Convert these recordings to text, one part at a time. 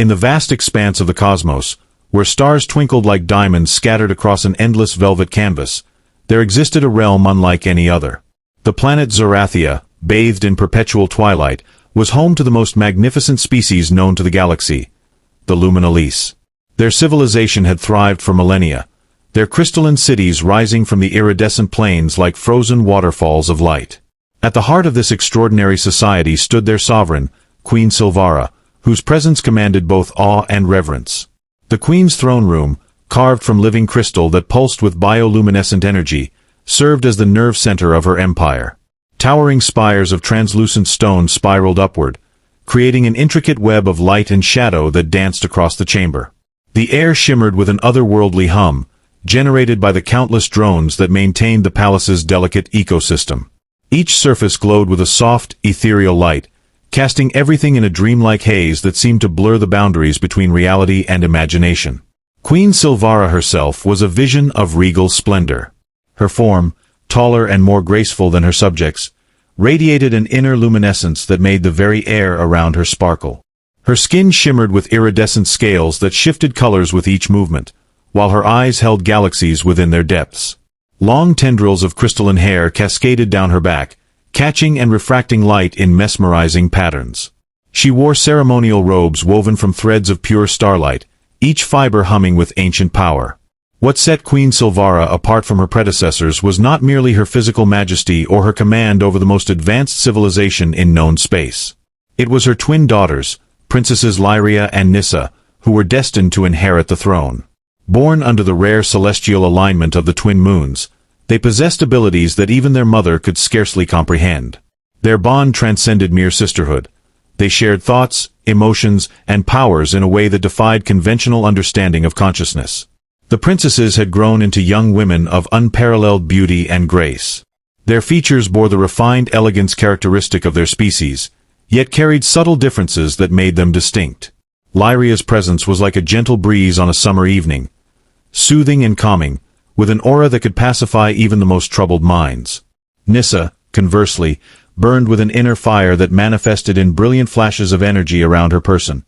In the vast expanse of the cosmos, where stars twinkled like diamonds scattered across an endless velvet canvas, there existed a realm unlike any other. The planet Zerathia, bathed in perpetual twilight, was home to the most magnificent species known to the galaxy, the Luminalis. Their civilization had thrived for millennia, their crystalline cities rising from the iridescent plains like frozen waterfalls of light. At the heart of this extraordinary society stood their sovereign, Queen Silvara, whose presence commanded both awe and reverence. The Queen's throne room, carved from living crystal that pulsed with bioluminescent energy, served as the nerve center of her empire. Towering spires of translucent stone spiraled upward, creating an intricate web of light and shadow that danced across the chamber. The air shimmered with an otherworldly hum, generated by the countless drones that maintained the palace's delicate ecosystem. Each surface glowed with a soft, ethereal light, casting everything in a dreamlike haze that seemed to blur the boundaries between reality and imagination. Queen Silvara herself was a vision of regal splendor. Her form, taller and more graceful than her subjects, radiated an inner luminescence that made the very air around her sparkle. Her skin shimmered with iridescent scales that shifted colors with each movement, while her eyes held galaxies within their depths. Long tendrils of crystalline hair cascaded down her back, catching and refracting light in mesmerizing patterns. She wore ceremonial robes woven from threads of pure starlight, each fiber humming with ancient power. What set Queen Silvara apart from her predecessors was not merely her physical majesty or her command over the most advanced civilization in known space. It was her twin daughters, Princesses Lyria and Nissa, who were destined to inherit the throne. Born under the rare celestial alignment of the twin moons, they possessed abilities that even their mother could scarcely comprehend. Their bond transcended mere sisterhood. They shared thoughts, emotions, and powers in a way that defied conventional understanding of consciousness. The princesses had grown into young women of unparalleled beauty and grace. Their features bore the refined elegance characteristic of their species, yet carried subtle differences that made them distinct. Lyria's presence was like a gentle breeze on a summer evening, soothing and calming, with an aura that could pacify even the most troubled minds. Nissa, conversely, burned with an inner fire that manifested in brilliant flashes of energy around her person,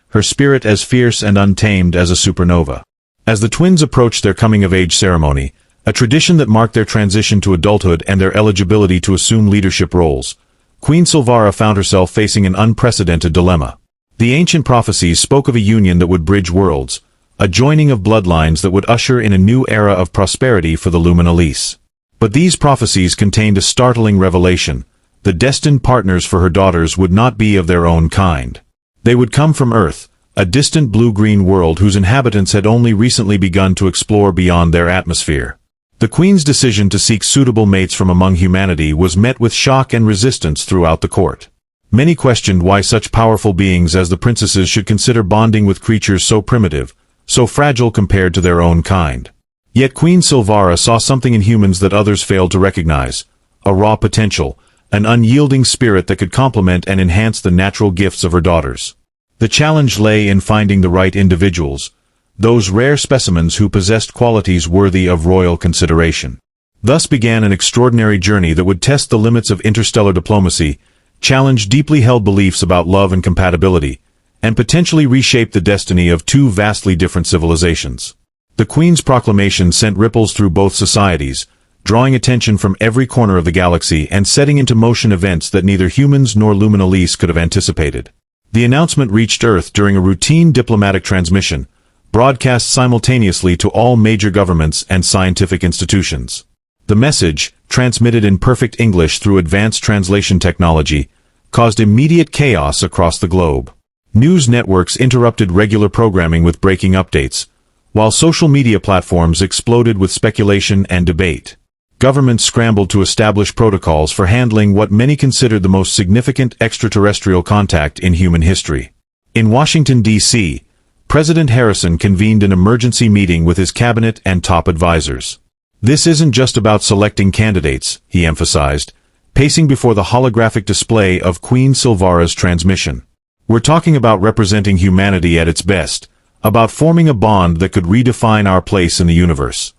her spirit as fierce and untamed as a supernova. As the twins approached their coming-of-age ceremony, a tradition that marked their transition to adulthood and their eligibility to assume leadership roles, Queen Silvara found herself facing an unprecedented dilemma. The ancient prophecies spoke of a union that would bridge worlds, a joining of bloodlines that would usher in a new era of prosperity for the Luminalis. But these prophecies contained a startling revelation. The destined partners for her daughters would not be of their own kind. They would come from Earth, a distant blue-green world whose inhabitants had only recently begun to explore beyond their atmosphere. The Queen's decision to seek suitable mates from among humanity was met with shock and resistance throughout the court. Many questioned why such powerful beings as the princesses should consider bonding with creatures so primitive, so fragile compared to their own kind. Yet Queen Silvara saw something in humans that others failed to recognize, a raw potential, an unyielding spirit that could complement and enhance the natural gifts of her daughters. The challenge lay in finding the right individuals, those rare specimens who possessed qualities worthy of royal consideration. Thus began an extraordinary journey that would test the limits of interstellar diplomacy, challenge deeply held beliefs about love and compatibility, and potentially reshape the destiny of two vastly different civilizations. The Queen's proclamation sent ripples through both societies, drawing attention from every corner of the galaxy and setting into motion events that neither humans nor Luminalis could have anticipated. The announcement reached Earth during a routine diplomatic transmission, broadcast simultaneously to all major governments and scientific institutions. The message, transmitted in perfect English through advanced translation technology, caused immediate chaos across the globe. News networks interrupted regular programming with breaking updates, while social media platforms exploded with speculation and debate. Governments scrambled to establish protocols for handling what many considered the most significant extraterrestrial contact in human history. In Washington, D.C., President Harrison convened an emergency meeting with his cabinet and top advisors. "This isn't just about selecting candidates," he emphasized, pacing before the holographic display of Queen Silvara's transmission. "We're talking about representing humanity at its best, about forming a bond that could redefine our place in the universe."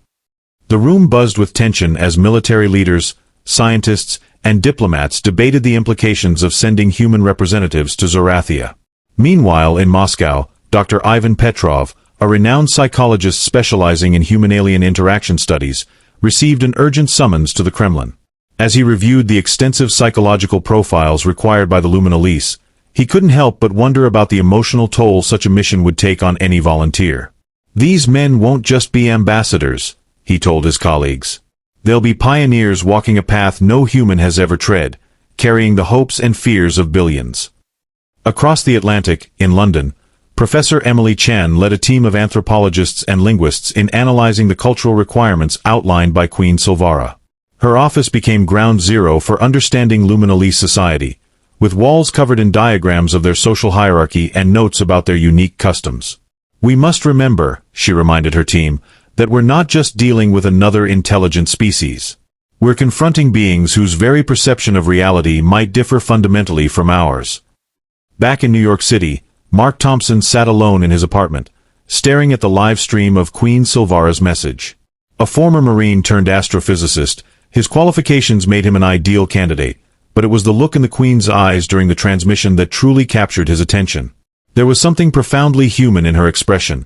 The room buzzed with tension as military leaders, scientists, and diplomats debated the implications of sending human representatives to Zerathia. Meanwhile, in Moscow, Dr. Ivan Petrov, a renowned psychologist specializing in human-alien interaction studies, received an urgent summons to the Kremlin. As he reviewed the extensive psychological profiles required by the Luminolese, he couldn't help but wonder about the emotional toll such a mission would take on any volunteer. "These men won't just be ambassadors," he told his colleagues. "They'll be pioneers walking a path no human has ever tread, carrying the hopes and fears of billions." Across the Atlantic, in London, Professor Emily Chen led a team of anthropologists and linguists in analyzing the cultural requirements outlined by Queen Silvara. Her office became ground zero for understanding Luminolese society, with walls covered in diagrams of their social hierarchy and notes about their unique customs. "We must remember," she reminded her team, "that we're not just dealing with another intelligent species. We're confronting beings whose very perception of reality might differ fundamentally from ours." Back in New York City, Mark Thompson sat alone in his apartment, staring at the live stream of Queen Silvara's message. A former Marine turned astrophysicist, his qualifications made him an ideal candidate, but it was the look in the Queen's eyes during the transmission that truly captured his attention. There was something profoundly human in her expression,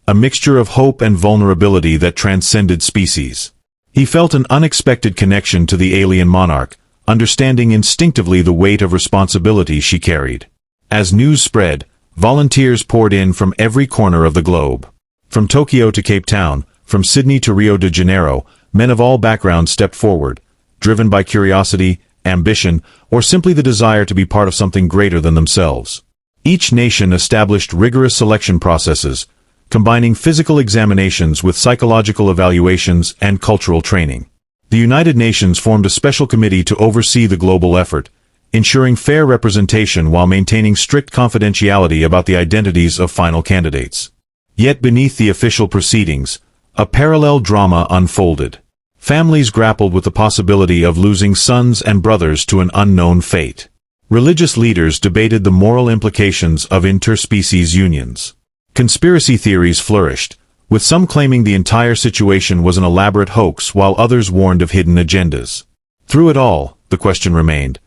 a mixture of hope and vulnerability that transcended species. He felt an unexpected connection to the alien monarch, understanding instinctively the weight of responsibility she carried. As news spread, volunteers poured in from every corner of the globe. From Tokyo to Cape Town, from Sydney to Rio de Janeiro, men of all backgrounds stepped forward, driven by curiosity, ambition, or simply the desire to be part of something greater than themselves. Each nation established rigorous selection processes, combining physical examinations with psychological evaluations and cultural training. The United Nations formed a special committee to oversee the global effort, ensuring fair representation while maintaining strict confidentiality about the identities of final candidates. Yet beneath the official proceedings, a parallel drama unfolded. Families grappled with the possibility of losing sons and brothers to an unknown fate. Religious leaders debated the moral implications of interspecies unions. Conspiracy theories flourished, with some claiming the entire situation was an elaborate hoax while others warned of hidden agendas. Through it all, the question remained: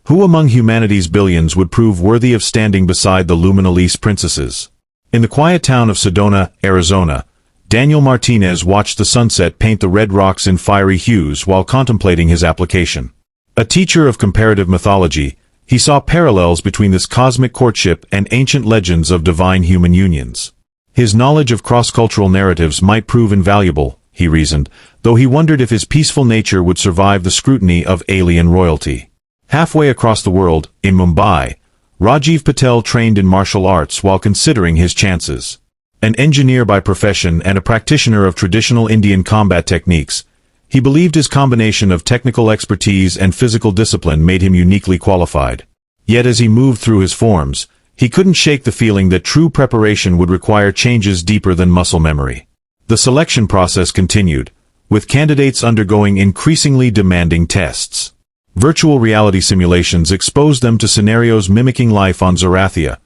who among humanity's billions would prove worthy of standing beside the Luminolese princesses? In the quiet town of Sedona, Arizona, Daniel Martinez watched the sunset paint the red rocks in fiery hues while contemplating his application. A teacher of comparative mythology, he saw parallels between this cosmic courtship and ancient legends of divine human unions. His knowledge of cross-cultural narratives might prove invaluable, he reasoned, though he wondered if his peaceful nature would survive the scrutiny of alien royalty. Halfway across the world, in Mumbai, Rajiv Patel trained in martial arts while considering his chances. An engineer by profession and a practitioner of traditional Indian combat techniques, he believed his combination of technical expertise and physical discipline made him uniquely qualified. Yet as he moved through his forms, he couldn't shake the feeling that true preparation would require changes deeper than muscle memory. The selection process continued, with candidates undergoing increasingly demanding tests. Virtual reality simulations exposed them to scenarios mimicking life on Zarathia,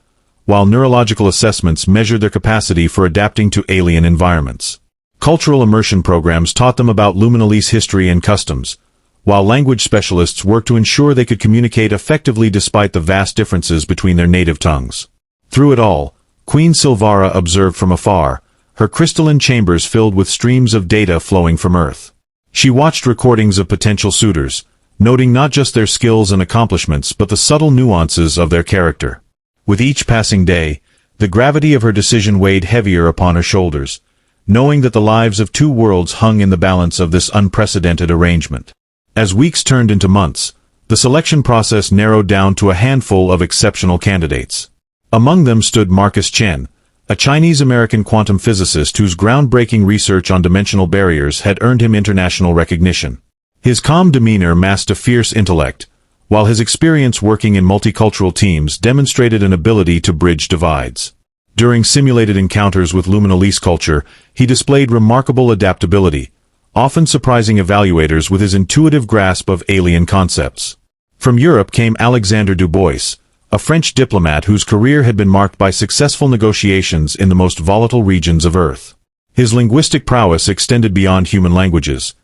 while neurological assessments measured their capacity for adapting to alien environments. Cultural immersion programs taught them about Luminolese history and customs, while language specialists worked to ensure they could communicate effectively despite the vast differences between their native tongues. Through it all, Queen Silvara observed from afar, her crystalline chambers filled with streams of data flowing from Earth. She watched recordings of potential suitors, noting not just their skills and accomplishments but the subtle nuances of their character. With each passing day, the gravity of her decision weighed heavier upon her shoulders, knowing that the lives of two worlds hung in the balance of this unprecedented arrangement. As weeks turned into months, the selection process narrowed down to a handful of exceptional candidates. Among them stood Marcus Chen, a Chinese-American quantum physicist whose groundbreaking research on dimensional barriers had earned him international recognition. His calm demeanor masked a fierce intellect, while his experience working in multicultural teams demonstrated an ability to bridge divides. During simulated encounters with Luminolese culture, he displayed remarkable adaptability, often surprising evaluators with his intuitive grasp of alien concepts. From Europe came Alexander Dubois, a French diplomat whose career had been marked by successful negotiations in the most volatile regions of Earth. His linguistic prowess extended beyond human languages.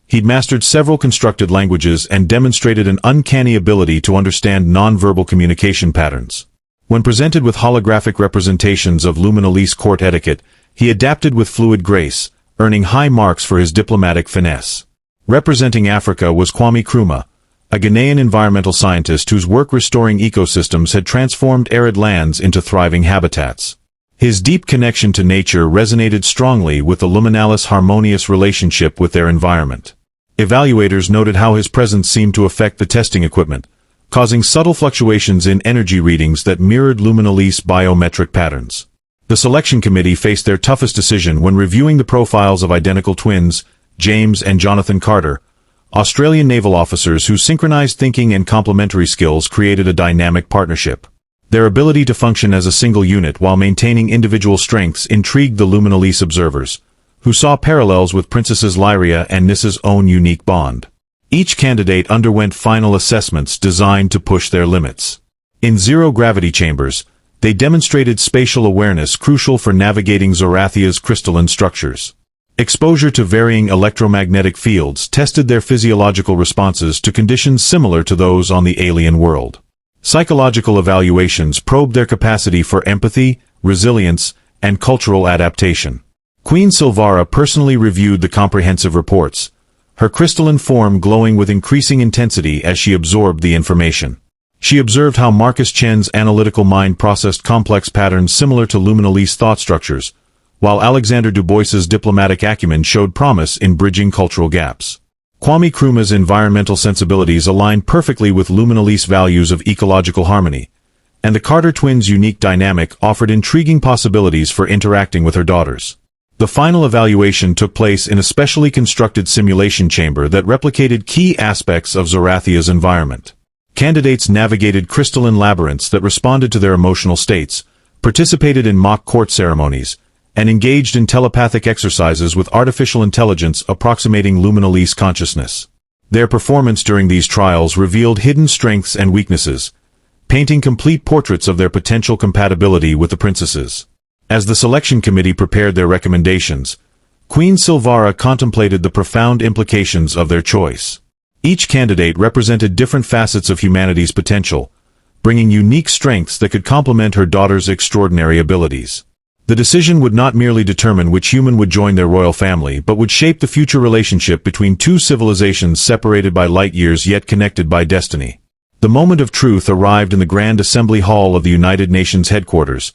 He'd mastered several constructed languages and demonstrated an uncanny ability to understand nonverbal communication patterns. When presented with holographic representations of Luminalese court etiquette, he adapted with fluid grace, earning high marks for his diplomatic finesse. Representing Africa was Kwame Nkrumah, a Ghanaian environmental scientist whose work restoring ecosystems had transformed arid lands into thriving habitats. His deep connection to nature resonated strongly with the Luminales' harmonious relationship with their environment. Evaluators noted how his presence seemed to affect the testing equipment, causing subtle fluctuations in energy readings that mirrored Luminalese biometric patterns. The selection committee faced their toughest decision when reviewing the profiles of identical twins, James and Jonathan Carter, Australian naval officers whose synchronized thinking and complementary skills created a dynamic partnership. Their ability to function as a single unit while maintaining individual strengths intrigued the Luminalese observers, who saw parallels with Princesses Lyria and Nissa's own unique bond. Each candidate underwent final assessments designed to push their limits. In zero-gravity chambers, they demonstrated spatial awareness crucial for navigating Zorathia's crystalline structures. Exposure to varying electromagnetic fields tested their physiological responses to conditions similar to those on the alien world. Psychological evaluations probed their capacity for empathy, resilience, and cultural adaptation. Queen Silvara personally reviewed the comprehensive reports, her crystalline form glowing with increasing intensity as she absorbed the information. She observed how Marcus Chen's analytical mind processed complex patterns similar to Luminalese thought structures, while Alexander Dubois's diplomatic acumen showed promise in bridging cultural gaps. Kwame Nkrumah's environmental sensibilities aligned perfectly with Luminalese values of ecological harmony, and the Carter twins' unique dynamic offered intriguing possibilities for interacting with her daughters. The final evaluation took place in a specially constructed simulation chamber that replicated key aspects of Zorathia's environment. Candidates navigated crystalline labyrinths that responded to their emotional states, participated in mock court ceremonies, and engaged in telepathic exercises with artificial intelligence approximating Luminalese consciousness. Their performance during these trials revealed hidden strengths and weaknesses, painting complete portraits of their potential compatibility with the princesses. As the selection committee prepared their recommendations, Queen Silvara contemplated the profound implications of their choice. Each candidate represented different facets of humanity's potential, bringing unique strengths that could complement her daughter's extraordinary abilities. The decision would not merely determine which human would join their royal family, but would shape the future relationship between two civilizations separated by light years yet connected by destiny. The moment of truth arrived in the Grand Assembly Hall of the United Nations headquarters,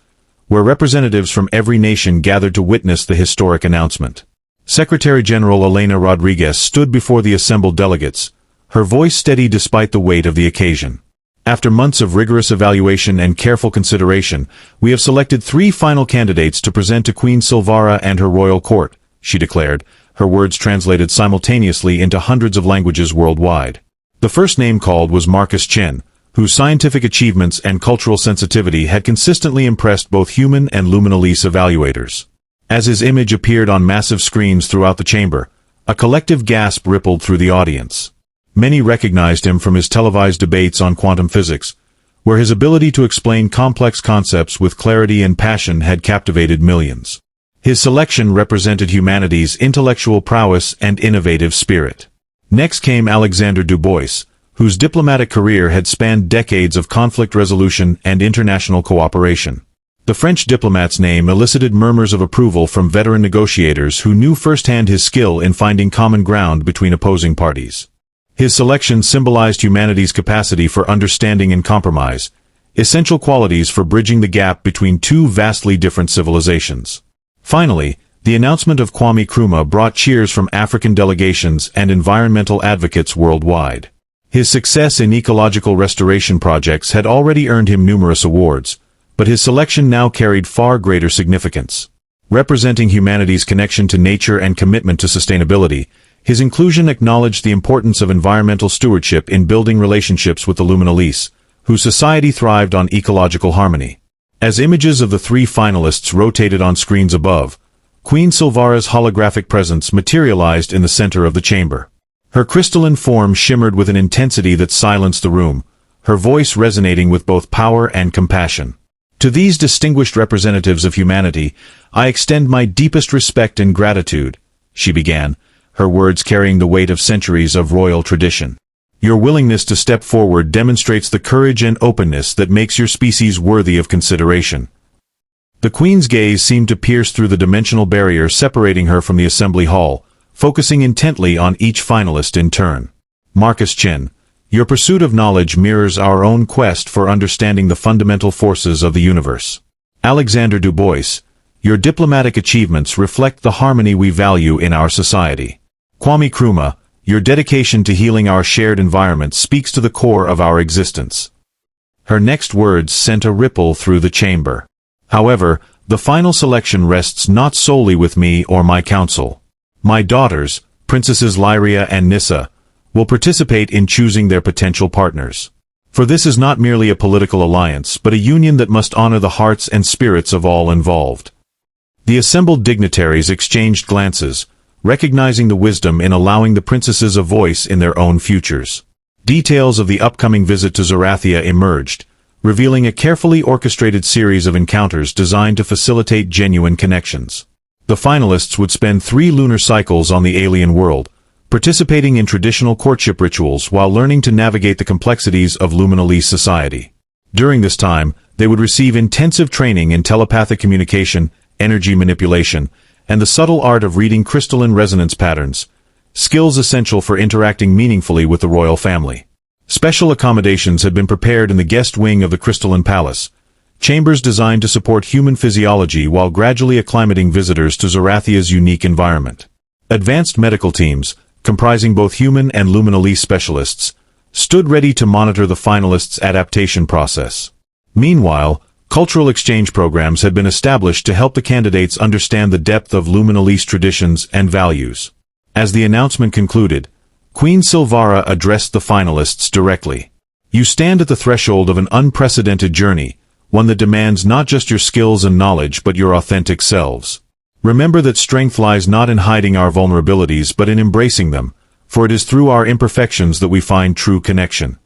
where representatives from every nation gathered to witness the historic announcement. Secretary-General Elena Rodriguez stood before the assembled delegates, her voice steady despite the weight of the occasion. After months of rigorous evaluation and careful consideration, we have selected 3 final candidates to present to Queen Silvara and her royal court, she declared, her words translated simultaneously into hundreds of languages worldwide. The first name called was Marcus Chen, whose scientific achievements and cultural sensitivity had consistently impressed both human and Luminalese evaluators. As his image appeared on massive screens throughout the chamber, a collective gasp rippled through the audience. Many recognized him from his televised debates on quantum physics, where his ability to explain complex concepts with clarity and passion had captivated millions. His selection represented humanity's intellectual prowess and innovative spirit. Next came Alexander Dubois, whose diplomatic career had spanned decades of conflict resolution and international cooperation. The French diplomat's name elicited murmurs of approval from veteran negotiators who knew firsthand his skill in finding common ground between opposing parties. His selection symbolized humanity's capacity for understanding and compromise, essential qualities for bridging the gap between two vastly different civilizations. Finally, the announcement of Kwame Nkrumah brought cheers from African delegations and environmental advocates worldwide. His success in ecological restoration projects had already earned him numerous awards, but his selection now carried far greater significance. Representing humanity's connection to nature and commitment to sustainability, his inclusion acknowledged the importance of environmental stewardship in building relationships with the Luminalese, whose society thrived on ecological harmony. As images of the 3 finalists rotated on screens above, Queen Silvara's holographic presence materialized in the center of the chamber. Her crystalline form shimmered with an intensity that silenced the room, her voice resonating with both power and compassion. To these distinguished representatives of humanity, I extend my deepest respect and gratitude, she began, her words carrying the weight of centuries of royal tradition. Your willingness to step forward demonstrates the courage and openness that makes your species worthy of consideration. The Queen's gaze seemed to pierce through the dimensional barrier separating her from the assembly hall, focusing intently on each finalist in turn. Marcus Chen, your pursuit of knowledge mirrors our own quest for understanding the fundamental forces of the universe. Alexander Dubois, your diplomatic achievements reflect the harmony we value in our society. Kwame Nkrumah, your dedication to healing our shared environment speaks to the core of our existence. Her next words sent a ripple through the chamber. However, the final selection rests not solely with me or my council. My daughters, Princesses Lyria and Nissa, will participate in choosing their potential partners. For this is not merely a political alliance, but a union that must honor the hearts and spirits of all involved. The assembled dignitaries exchanged glances, recognizing the wisdom in allowing the princesses a voice in their own futures. Details of the upcoming visit to Zerathia emerged, revealing a carefully orchestrated series of encounters designed to facilitate genuine connections. The finalists would spend 3 lunar cycles on the alien world, participating in traditional courtship rituals while learning to navigate the complexities of Luminalese society. During this time, they would receive intensive training in telepathic communication, energy manipulation, and the subtle art of reading crystalline resonance patterns, skills essential for interacting meaningfully with the royal family. Special accommodations had been prepared in the guest wing of the Crystalline Palace, chambers designed to support human physiology while gradually acclimating visitors to Zerathia's unique environment. Advanced medical teams, comprising both human and Luminalese specialists, stood ready to monitor the finalists' adaptation process. Meanwhile, cultural exchange programs had been established to help the candidates understand the depth of Luminalese traditions and values. As the announcement concluded, Queen Silvara addressed the finalists directly. You stand at the threshold of an unprecedented journey, one that demands not just your skills and knowledge but your authentic selves. Remember that strength lies not in hiding our vulnerabilities but in embracing them, for it is through our imperfections that we find true connection.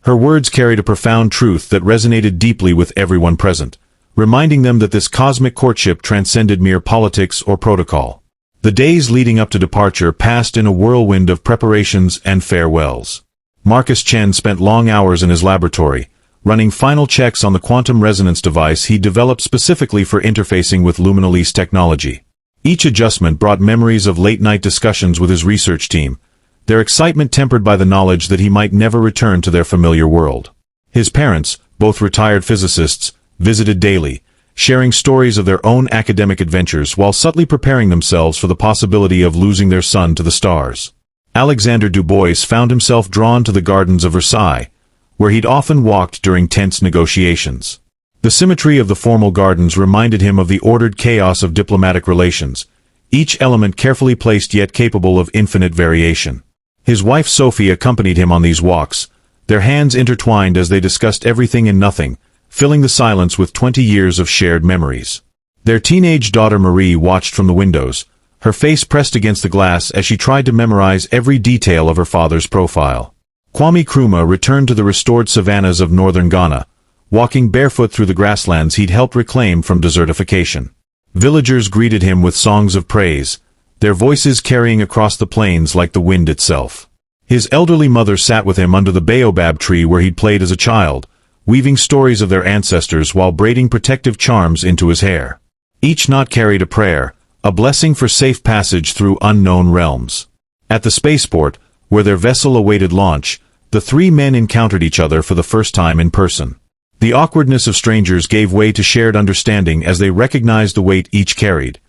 Her words carried a profound truth that resonated deeply with everyone present, reminding them that this cosmic courtship transcended mere politics or protocol. The days leading up to departure passed in a whirlwind of preparations and farewells. Marcus Chen spent long hours in his laboratory, running final checks on the quantum resonance device he developed specifically for interfacing with Luminalese technology. Each adjustment brought memories of late-night discussions with his research team, their excitement tempered by the knowledge that he might never return to their familiar world. His parents, both retired physicists, visited daily, sharing stories of their own academic adventures while subtly preparing themselves for the possibility of losing their son to the stars. Alexander Dubois found himself drawn to the gardens of Versailles, where he'd often walked during tense negotiations. The symmetry of the formal gardens reminded him of the ordered chaos of diplomatic relations, each element carefully placed yet capable of infinite variation. His wife Sophie accompanied him on these walks, their hands intertwined as they discussed everything and nothing, filling the silence with 20 years of shared memories. Their teenage daughter Marie watched from the windows, her face pressed against the glass as she tried to memorize every detail of her father's profile. Kwame Nkrumah returned to the restored savannas of northern Ghana, walking barefoot through the grasslands he'd helped reclaim from desertification. Villagers greeted him with songs of praise, their voices carrying across the plains like the wind itself. His elderly mother sat with him under the baobab tree where he'd played as a child, weaving stories of their ancestors while braiding protective charms into his hair. Each knot carried a prayer, a blessing for safe passage through unknown realms. At the spaceport, where their vessel awaited launch, the 3 men encountered each other for the first time in person. The awkwardness of strangers gave way to shared understanding as they recognized the weight each carried,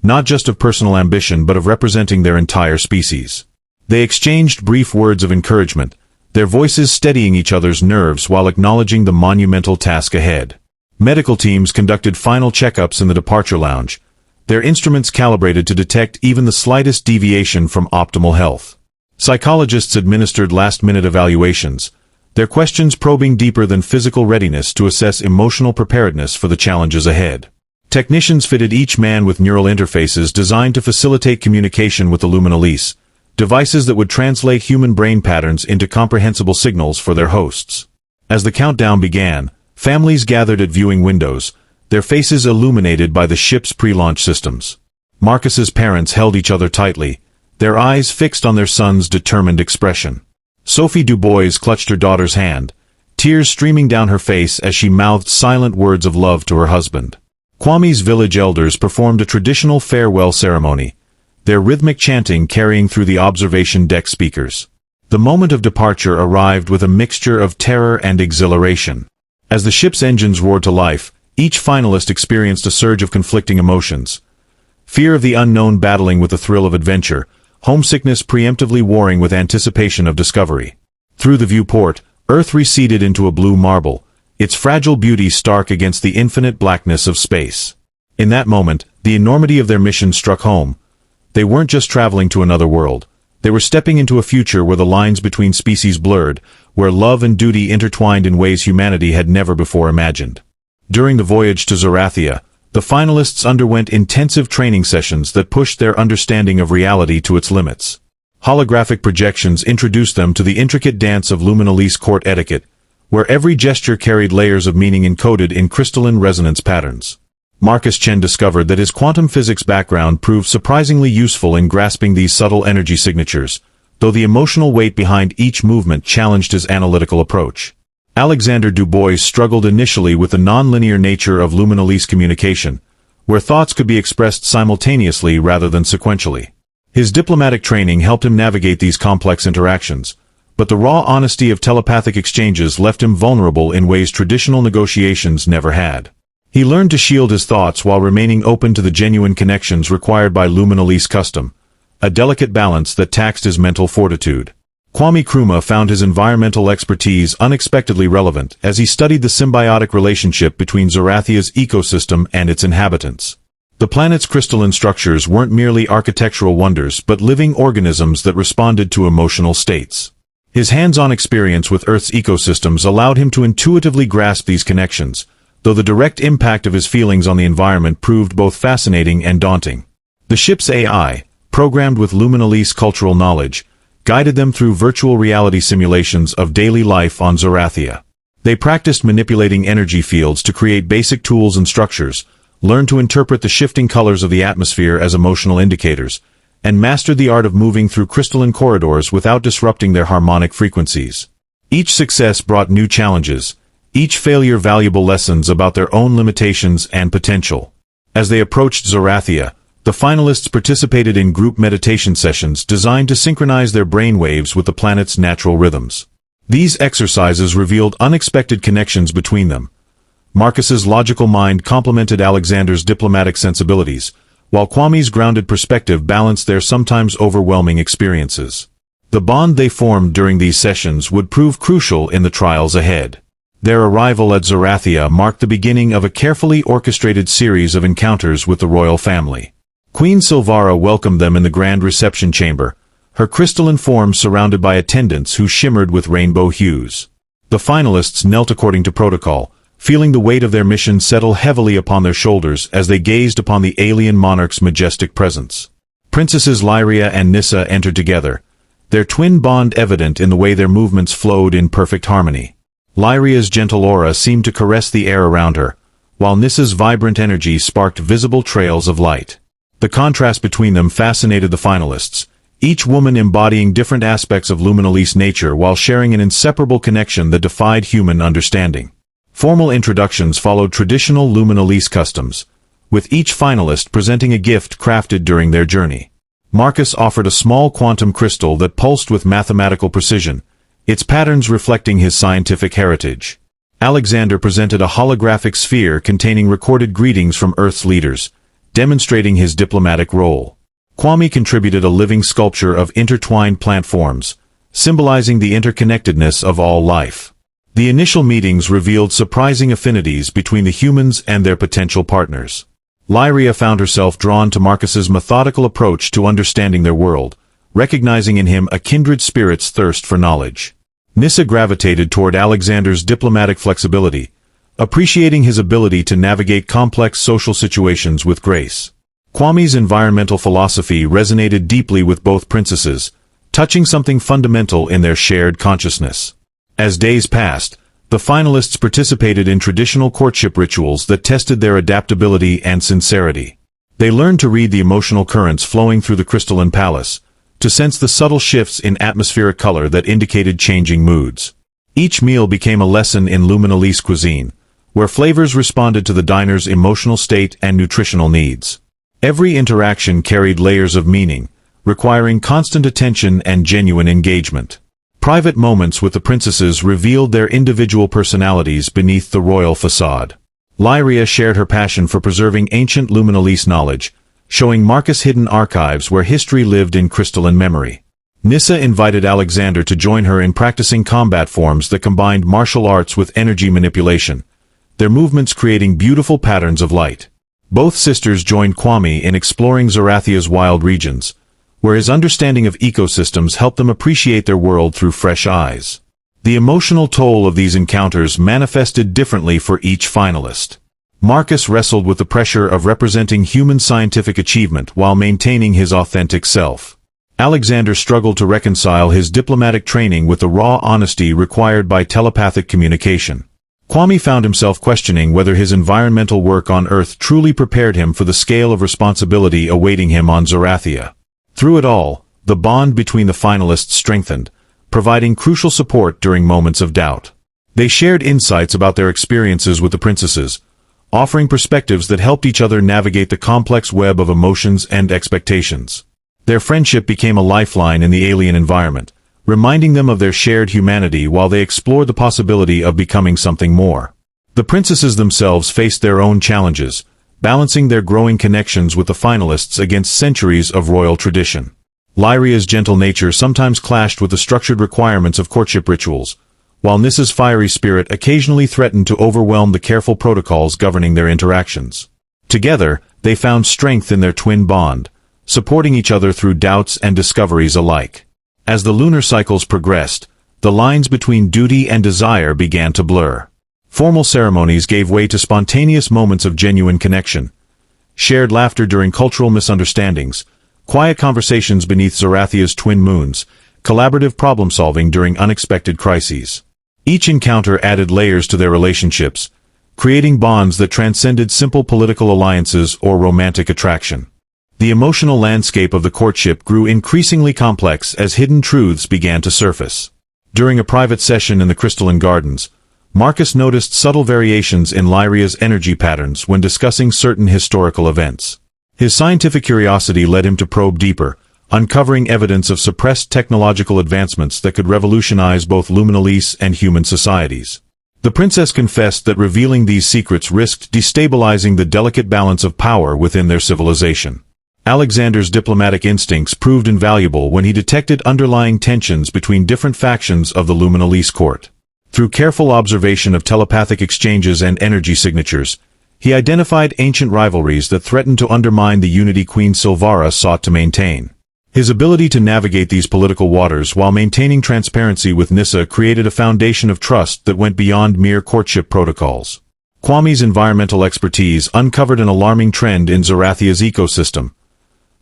not just of personal ambition but of representing their entire species. They exchanged brief words of encouragement, their voices steadying each other's nerves while acknowledging the monumental task ahead. Medical teams conducted final checkups in the departure lounge, their instruments calibrated to detect even the slightest deviation from optimal health. Psychologists administered last-minute evaluations, their questions probing deeper than physical readiness to assess emotional preparedness for the challenges ahead. Technicians fitted each man with neural interfaces designed to facilitate communication with the Luminalese, devices that would translate human brain patterns into comprehensible signals for their hosts. As the countdown began, families gathered at viewing windows, their faces illuminated by the ship's pre-launch systems. Marcus's parents held each other tightly, their eyes fixed on their son's determined expression. Sophie Dubois clutched her daughter's hand, tears streaming down her face as she mouthed silent words of love to her husband. Kwame's village elders performed a traditional farewell ceremony, their rhythmic chanting carrying through the observation deck speakers. The moment of departure arrived with a mixture of terror and exhilaration. As the ship's engines roared to life, each finalist experienced a surge of conflicting emotions. Fear of the unknown battling with the thrill of adventure, homesickness preemptively warring with anticipation of discovery. Through the viewport, Earth receded into a blue marble, its fragile beauty stark against the infinite blackness of space. In that moment, the enormity of their mission struck home. They weren't just traveling to another world. They were stepping into a future where the lines between species blurred, where love and duty intertwined in ways humanity had never before imagined. During the voyage to Zerathia, the finalists underwent intensive training sessions that pushed their understanding of reality to its limits. Holographic projections introduced them to the intricate dance of Luminalese court etiquette, where every gesture carried layers of meaning encoded in crystalline resonance patterns. Marcus Chen discovered that his quantum physics background proved surprisingly useful in grasping these subtle energy signatures, though the emotional weight behind each movement challenged his analytical approach. Alexander Dubois struggled initially with the non-linear nature of Luminalese communication, where thoughts could be expressed simultaneously rather than sequentially. His diplomatic training helped him navigate these complex interactions, but the raw honesty of telepathic exchanges left him vulnerable in ways traditional negotiations never had. He learned to shield his thoughts while remaining open to the genuine connections required by Luminalese custom, a delicate balance that taxed his mental fortitude. Kwame Nkrumah found his environmental expertise unexpectedly relevant as he studied the symbiotic relationship between Zerathia's ecosystem and its inhabitants. The planet's crystalline structures weren't merely architectural wonders but living organisms that responded to emotional states. His hands-on experience with Earth's ecosystems allowed him to intuitively grasp these connections, though the direct impact of his feelings on the environment proved both fascinating and daunting. The ship's AI, programmed with Luminalese cultural knowledge, guided them through virtual reality simulations of daily life on Zerathia. They practiced manipulating energy fields to create basic tools and structures, learned to interpret the shifting colors of the atmosphere as emotional indicators, and mastered the art of moving through crystalline corridors without disrupting their harmonic frequencies. Each success brought new challenges, each failure valuable lessons about their own limitations and potential. As they approached Zerathia, the finalists participated in group meditation sessions designed to synchronize their brainwaves with the planet's natural rhythms. These exercises revealed unexpected connections between them. Marcus's logical mind complemented Alexander's diplomatic sensibilities, while Kwame's grounded perspective balanced their sometimes overwhelming experiences. The bond they formed during these sessions would prove crucial in the trials ahead. Their arrival at Zerathia marked the beginning of a carefully orchestrated series of encounters with the royal family. Queen Silvara welcomed them in the grand reception chamber, her crystalline form surrounded by attendants who shimmered with rainbow hues. The finalists knelt according to protocol, feeling the weight of their mission settle heavily upon their shoulders as they gazed upon the alien monarch's majestic presence. Princesses Lyria and Nissa entered together, their twin bond evident in the way their movements flowed in perfect harmony. Lyria's gentle aura seemed to caress the air around her, while Nissa's vibrant energy sparked visible trails of light. The contrast between them fascinated the finalists, each woman embodying different aspects of Luminalese nature while sharing an inseparable connection that defied human understanding. Formal introductions followed traditional Luminalese customs, with each finalist presenting a gift crafted during their journey. Marcus offered a small quantum crystal that pulsed with mathematical precision, its patterns reflecting his scientific heritage. Alexander presented a holographic sphere containing recorded greetings from Earth's leaders, demonstrating his diplomatic role. Kwame contributed a living sculpture of intertwined plant forms, symbolizing the interconnectedness of all life. The initial meetings revealed surprising affinities between the humans and their potential partners. Lyria found herself drawn to Marcus's methodical approach to understanding their world, recognizing in him a kindred spirit's thirst for knowledge. Nissa gravitated toward Alexander's diplomatic flexibility, appreciating his ability to navigate complex social situations with grace. Kwame's environmental philosophy resonated deeply with both princesses, touching something fundamental in their shared consciousness. As days passed, the finalists participated in traditional courtship rituals that tested their adaptability and sincerity. They learned to read the emotional currents flowing through the crystalline palace, to sense the subtle shifts in atmospheric color that indicated changing moods. Each meal became a lesson in Luminalese cuisine, where flavors responded to the diner's emotional state and nutritional needs. Every interaction carried layers of meaning, requiring constant attention and genuine engagement. Private moments with the princesses revealed their individual personalities beneath the royal facade. Lyria shared her passion for preserving ancient Luminalese knowledge, showing Marcus hidden archives where history lived in crystalline memory. Nissa invited Alexander to join her in practicing combat forms that combined martial arts with energy manipulation, their movements creating beautiful patterns of light. Both sisters joined Kwame in exploring Zarathia's wild regions, where his understanding of ecosystems helped them appreciate their world through fresh eyes. The emotional toll of these encounters manifested differently for each finalist. Marcus wrestled with the pressure of representing human scientific achievement while maintaining his authentic self. Alexander struggled to reconcile his diplomatic training with the raw honesty required by telepathic communication. Kwame found himself questioning whether his environmental work on Earth truly prepared him for the scale of responsibility awaiting him on Zarathia. Through it all, the bond between the finalists strengthened, providing crucial support during moments of doubt. They shared insights about their experiences with the princesses, offering perspectives that helped each other navigate the complex web of emotions and expectations. Their friendship became a lifeline in the alien environment, reminding them of their shared humanity while they explored the possibility of becoming something more. The princesses themselves faced their own challenges, balancing their growing connections with the finalists against centuries of royal tradition. Lyria's gentle nature sometimes clashed with the structured requirements of courtship rituals, while Nissa's fiery spirit occasionally threatened to overwhelm the careful protocols governing their interactions. Together, they found strength in their twin bond, supporting each other through doubts and discoveries alike. As the lunar cycles progressed, the lines between duty and desire began to blur. Formal ceremonies gave way to spontaneous moments of genuine connection, shared laughter during cultural misunderstandings, quiet conversations beneath Zarathia's twin moons, collaborative problem-solving during unexpected crises. Each encounter added layers to their relationships, creating bonds that transcended simple political alliances or romantic attraction. The emotional landscape of the courtship grew increasingly complex as hidden truths began to surface. During a private session in the Crystalline Gardens, Marcus noticed subtle variations in Lyria's energy patterns when discussing certain historical events. His scientific curiosity led him to probe deeper, uncovering evidence of suppressed technological advancements that could revolutionize both Luminalese and human societies. The princess confessed that revealing these secrets risked destabilizing the delicate balance of power within their civilization. Alexander's diplomatic instincts proved invaluable when he detected underlying tensions between different factions of the Luminalese court. Through careful observation of telepathic exchanges and energy signatures, he identified ancient rivalries that threatened to undermine the unity Queen Silvara sought to maintain. His ability to navigate these political waters while maintaining transparency with Nissa created a foundation of trust that went beyond mere courtship protocols. Kwame's environmental expertise uncovered an alarming trend in Zarathia's ecosystem: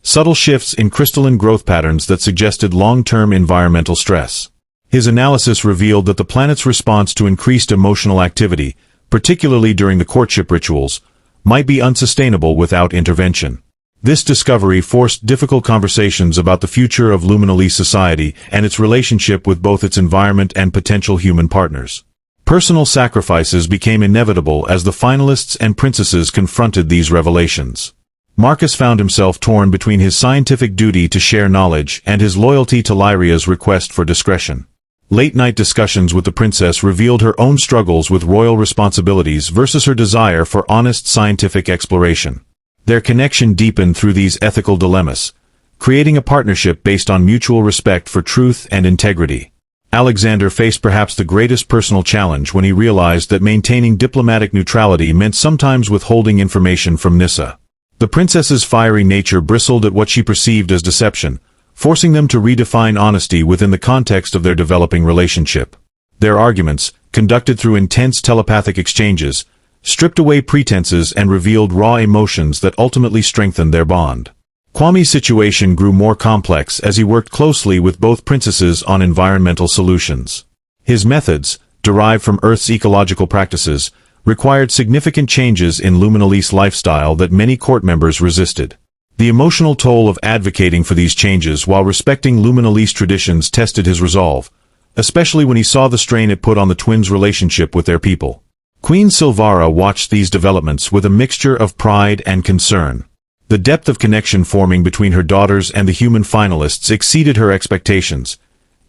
subtle shifts in crystalline growth patterns that suggested long-term environmental stress. His analysis revealed that the planet's response to increased emotional activity, particularly during the courtship rituals, might be unsustainable without intervention. This discovery forced difficult conversations about the future of Luminalese society and its relationship with both its environment and potential human partners. Personal sacrifices became inevitable as the finalists and princesses confronted these revelations. Marcus found himself torn between his scientific duty to share knowledge and his loyalty to Lyria's request for discretion. Late-night discussions with the princess revealed her own struggles with royal responsibilities versus her desire for honest scientific exploration. Their connection deepened through these ethical dilemmas, creating a partnership based on mutual respect for truth and integrity. Alexander faced perhaps the greatest personal challenge when he realized that maintaining diplomatic neutrality meant sometimes withholding information from Nissa. The princess's fiery nature bristled at what she perceived as deception, forcing them to redefine honesty within the context of their developing relationship. Their arguments, conducted through intense telepathic exchanges, stripped away pretenses and revealed raw emotions that ultimately strengthened their bond. Kwame's situation grew more complex as he worked closely with both princesses on environmental solutions. His methods, derived from Earth's ecological practices, required significant changes in Luminalese lifestyle that many court members resisted. The emotional toll of advocating for these changes while respecting Luminalese traditions tested his resolve, especially when he saw the strain it put on the twins' relationship with their people. Queen Silvara watched these developments with a mixture of pride and concern. The depth of connection forming between her daughters and the human finalists exceeded her expectations,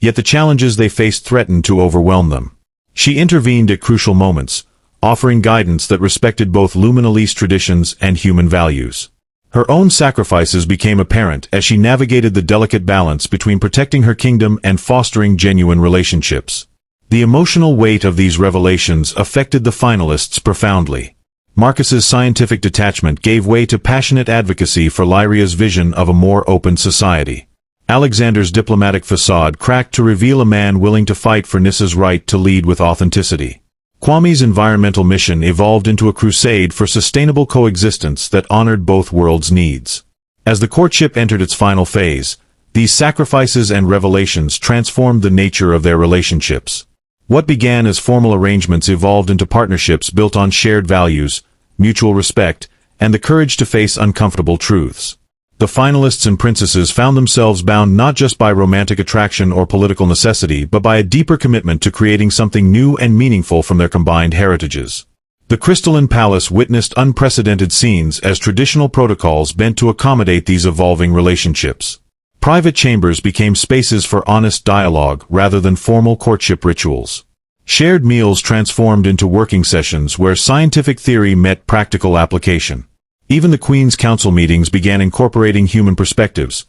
yet the challenges they faced threatened to overwhelm them. She intervened at crucial moments, offering guidance that respected both Luminalese traditions and human values. Her own sacrifices became apparent as she navigated the delicate balance between protecting her kingdom and fostering genuine relationships. The emotional weight of these revelations affected the finalists profoundly. Marcus's scientific detachment gave way to passionate advocacy for Lyria's vision of a more open society. Alexander's diplomatic facade cracked to reveal a man willing to fight for Nissa's right to lead with authenticity. Kwame's environmental mission evolved into a crusade for sustainable coexistence that honored both worlds' needs. As the courtship entered its final phase, these sacrifices and revelations transformed the nature of their relationships. What began as formal arrangements evolved into partnerships built on shared values, mutual respect, and the courage to face uncomfortable truths. The finalists and princesses found themselves bound not just by romantic attraction or political necessity but by a deeper commitment to creating something new and meaningful from their combined heritages. The Crystalline Palace witnessed unprecedented scenes as traditional protocols bent to accommodate these evolving relationships. Private chambers became spaces for honest dialogue rather than formal courtship rituals. Shared meals transformed into working sessions where scientific theory met practical application. Even the Queen's Council meetings began incorporating human perspectives,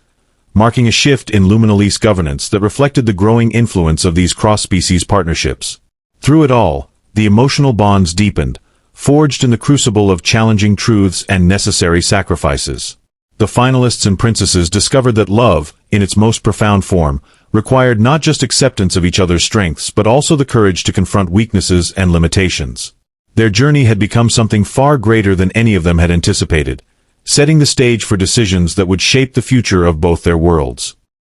marking a shift in Luminalese governance that reflected the growing influence of these cross-species partnerships. Through it all, the emotional bonds deepened, forged in the crucible of challenging truths and necessary sacrifices. The finalists and princesses discovered that love, in its most profound form, required not just acceptance of each other's strengths but also the courage to confront weaknesses and limitations. Their journey had become something far greater than any of them had anticipated, setting the stage for decisions that would shape the future of both their worlds.